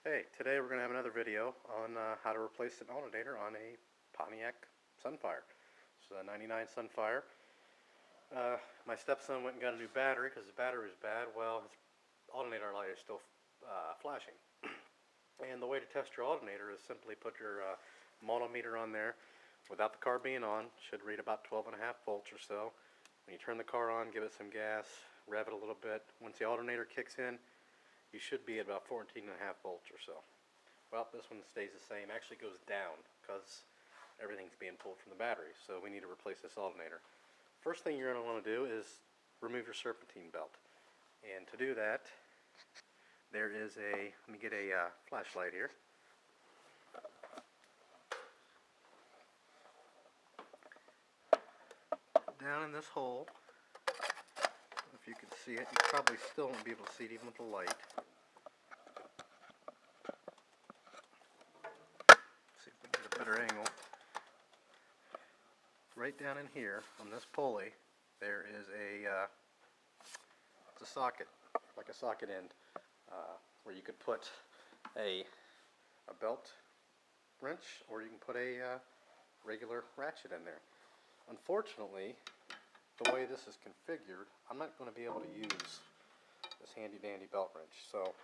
Hey, today we're going to have another video on how to replace an alternator on a Pontiac Sunfire. It's a 99 Sunfire. My stepson went and got a new battery because the battery was bad. Well, his alternator light is still flashing. And the way to test your alternator is simply put your multimeter on there without the car being on. Should read about 12.5 volts or so. When you turn the car on, give it some gas, rev it a little bit. Once the alternator kicks in, you should be at about 14.5 volts or so. Well, this one stays the same. Actually goes down because everything's being pulled from the battery. So we need to replace this alternator. First thing you're going to want to do is remove your serpentine belt. And to do that, there is let me get a flashlight here. Down in this hole, if you can see it, you probably still won't be able to see it even with the light. See if we can get a better angle. Right down in here, on this pulley, there is it's a socket, like a socket end, where you could put a belt wrench, or you can put a regular ratchet in there. Unfortunately, the way this is configured, I'm not going to be able to use this handy dandy belt wrench, so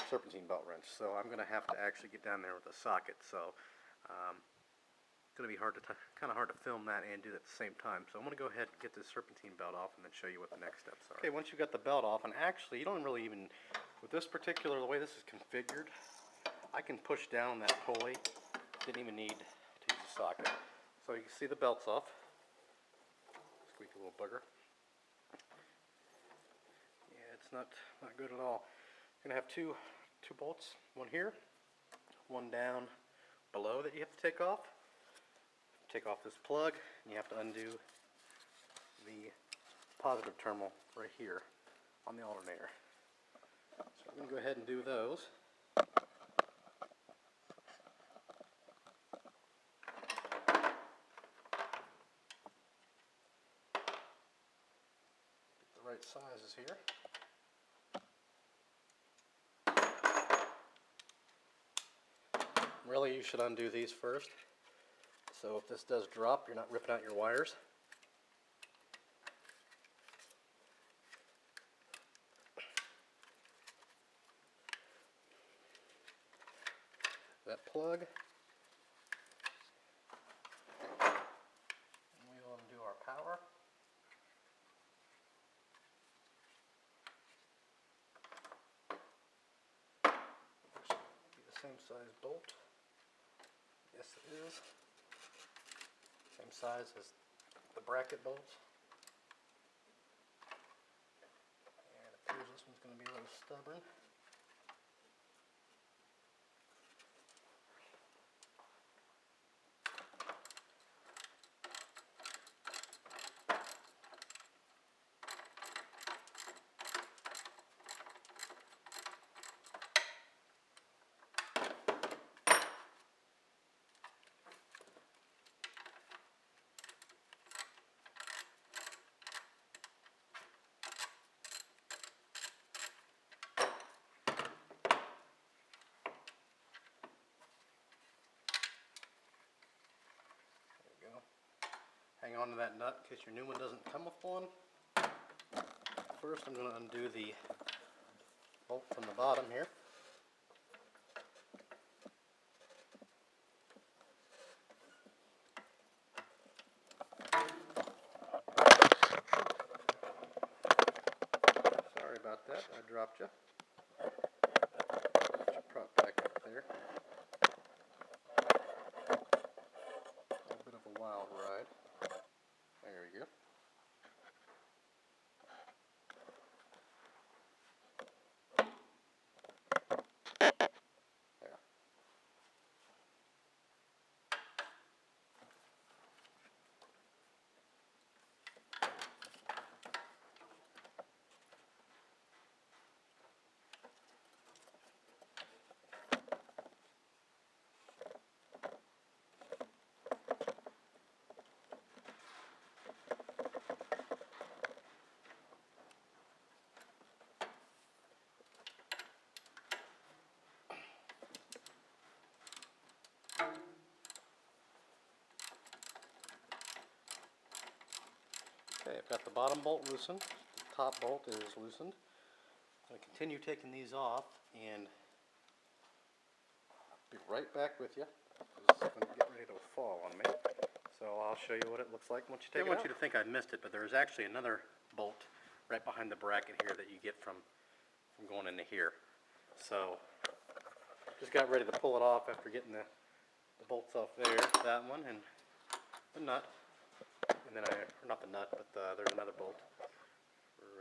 serpentine belt wrench. So I'm going to have to actually get down there with a socket. So it's going to be kind of hard to film that and do that at the same time. So I'm going to go ahead and get this serpentine belt off and then show you what the next steps are. Okay, once you've got the belt off, and actually you don't really even, with this particular, the way this is configured, I can push down that pulley. Didn't even need to use a socket. So you can see the belt's off. Squeaky little bugger. Yeah, it's not good at all. You're gonna have two bolts, one here, one down below that you have to take off. Take off this plug, and you have to undo the positive terminal right here on the alternator. So I'm gonna go ahead and do those. Right sizes here. Really, you should undo these first. So if this does drop, you're not ripping out your wires. That plug. And we will undo our power. Be the same size bolt. Yes, it is. Same size as the bracket bolts. And it appears this one's going to be a little stubborn. Hang on to that nut in case your new one doesn't come with one. First, I'm going to undo the bolt from the bottom here. Sorry about that, I dropped you. Get your prop back up there. A bit of a wild ride. There we go. got the bottom bolt loosened, the top bolt is loosened. I'm going to continue taking these off and be right back with you. It's going to get ready to fall on me. So I'll show you what it looks like once you take it out. I don't want you to think I missed it, but there's actually another bolt right behind the bracket here that you get from going into here. So just got ready to pull it off after getting the bolts off there, that one, and the nut. And then or not the nut, but there's another bolt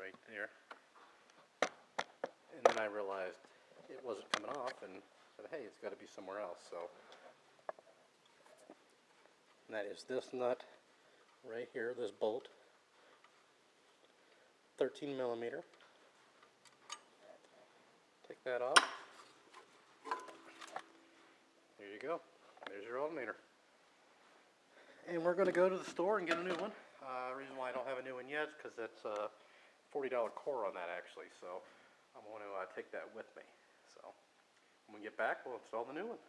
right there. And then I realized it wasn't coming off and said, hey, it's got to be somewhere else. So and that is this nut right here, this bolt, 13 millimeter. Take that off. There you go. There's your alternator. And we're going to go to the store and get a new one. The reason why I don't have a new one yet is because that's a $40 core on that actually. So I'm going to take that with me. So when we get back, we'll install the new one.